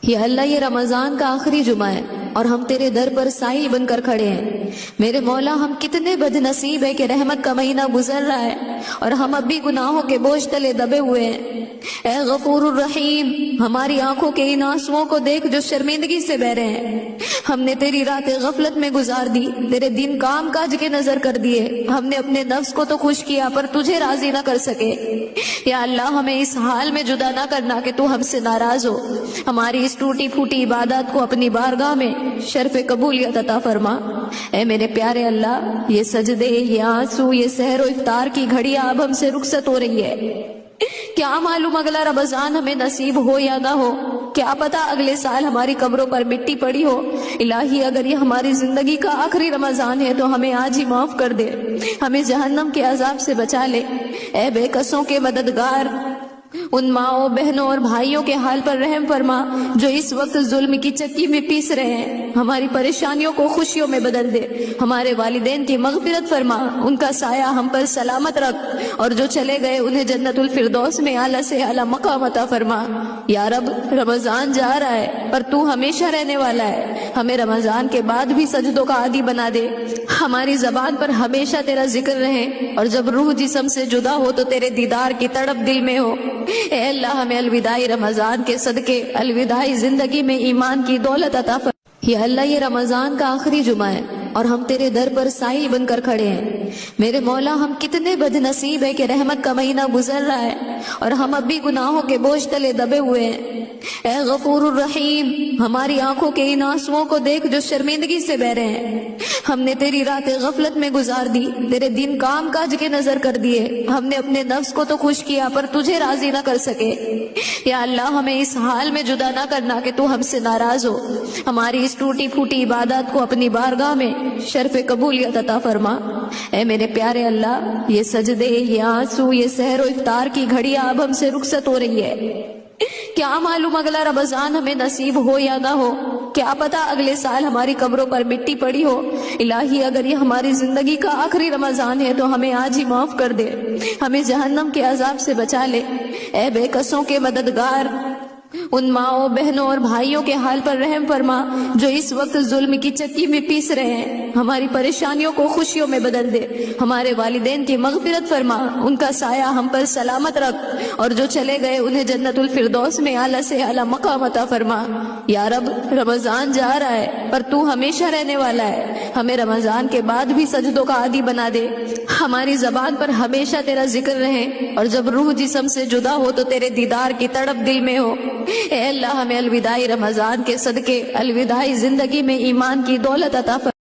یا اللہ یہ رمضان کا آخری جمعہ ہے اور ہم تیرے در پر سائل بن کر کھڑے ہیں۔ میرے مولا ہم کتنے بد نصیب ہے کہ رحمت کا مہینہ گزر رہا ہے اور ہم اب بھی گناہوں کے بوجھ تلے دبے ہوئے ہیں۔ اے غفور الرحیم، ہماری آنکھوں کے ان آنسوؤں کو دیکھ جو شرمندگی سے بہ رہے ہیں۔ ہم نے تیری رات غفلت میں گزار دی، تیرے دن کام کاج کے نظر کر دیے، ہم نے اپنے نفس کو تو خوش کیا پر تجھے راضی نہ کر سکے۔ یا اللہ ہمیں اس حال میں جدا نہ کرنا کہ تو ہم سے ناراض ہو۔ ہماری اس ٹوٹی پھوٹی عبادت کو اپنی بارگاہ میں شرف قبولیت عطا فرما۔ اے میرے پیارے اللہ، یہ سجدے، یہ آنسو، یہ سحر و افطار کی گھڑیاں اب ہم سے رخصت ہو رہی ہے۔ کیا معلوم اگلا رمضان ہمیں نصیب ہو یا نہ ہو، کیا پتا اگلے سال ہماری قبروں پر مٹی پڑی ہو۔ الہی اگر یہ ہماری زندگی کا آخری رمضان ہے تو ہمیں آج ہی معاف کر دے، ہمیں جہنم کے عذاب سے بچا لے۔ اے بے کسوں کے مددگار، ان ماؤں بہنوں اور بھائیوں کے حال پر رحم فرما جو اس وقت ظلم کی چکی میں پیس رہے ہیں، ہماری پریشانیوں کو خوشیوں میں بدل دے۔ ہمارے والدین کی مغفرت فرما، ان کا سایہ ہم پر سلامت رکھ، اور جو چلے گئے انہیں جنت الفردوس میں اعلیٰ سے اعلیٰ مقام عطا فرما۔ یا رب، رمضان جا رہا ہے پر تو ہمیشہ رہنے والا ہے، ہمیں رمضان کے بعد بھی سجدوں کا عادی بنا دے، ہماری زبان پر ہمیشہ تیرا ذکر رہے، اور جب روح جسم سے جدا ہو تو تیرے دیدار کی تڑپ دل میں ہو۔ اے اللہ ہمیں الوداعی رمضان کے صدقے الوداعی زندگی میں ایمان کی دولت عطا فرما۔ یا اللہ یہ رمضان کا آخری جمعہ ہے اور ہم تیرے در پر سائل بن کر کھڑے ہیں۔ میرے مولا ہم کتنے بد نصیب ہے کہ رحمت کا مہینہ گزر رہا ہے اور ہم اب بھی گناہوں کے بوجھ تلے دبے ہوئے ہیں۔ اے غفور الرحیم، ہماری آنکھوں کے ان آنسوؤں کو دیکھ جو شرمندگی سے بہ رہے ہیں۔ ہم نے تیری رات غفلت میں گزار دی، تیرے دن کام کاج کے نظر کر دیے، ہم نے اپنے نفس کو تو خوش کیا پر تجھے راضی نہ کر سکے۔ یا اللہ ہمیں اس حال میں جدا نہ کرنا کہ تو ہم سے ناراض ہو۔ ہماری اس ٹوٹی پھوٹی عبادت کو اپنی بارگاہ میں شرف قبولیت عطا فرما۔ اے میرے پیارے اللہ، یہ سجدے، یہ آنسو، یہ سحر و افطار کی گھڑیاں اب ہم سے رخصت ہو رہی ہے۔ کیا معلوم اگلا رمضان ہمیں نصیب ہو یا نہ ہو، کیا پتا اگلے سال ہماری قبروں پر مٹی پڑی ہو۔ الہی اگر یہ ہماری زندگی کا آخری رمضان ہے تو ہمیں آج ہی معاف کر دے، ہمیں جہنم کے عذاب سے بچا لے۔ اے بے کسوں کے مددگار، ان ماؤں بہنوں اور بھائیوں کے حال پر رحم فرما جو اس وقت ظلم کی چکی میں پیس رہے ہیں، ہماری پریشانیوں کو خوشیوں میں بدل دے۔ ہمارے والدین کی مغفرت فرما، ان کا سایہ ہم پر سلامت رکھ، اور جو چلے گئے انہیں جنت الفردوس میں اعلیٰ سے اعلیٰ مقام عطا فرما۔ یا رب، رمضان جا رہا ہے پر تو ہمیشہ رہنے والا ہے، ہمیں رمضان کے بعد بھی سجدوں کا عادی بنا دے، ہماری زبان پر ہمیشہ تیرا ذکر رہے، اور جب روح جسم سے جدا ہو تو تیرے دیدار کی تڑپ دل میں ہو۔ اے اللہ ہمیں الوداعی رمضان کے صدقے الوداعی زندگی میں ایمان کی دولت عطا فرما۔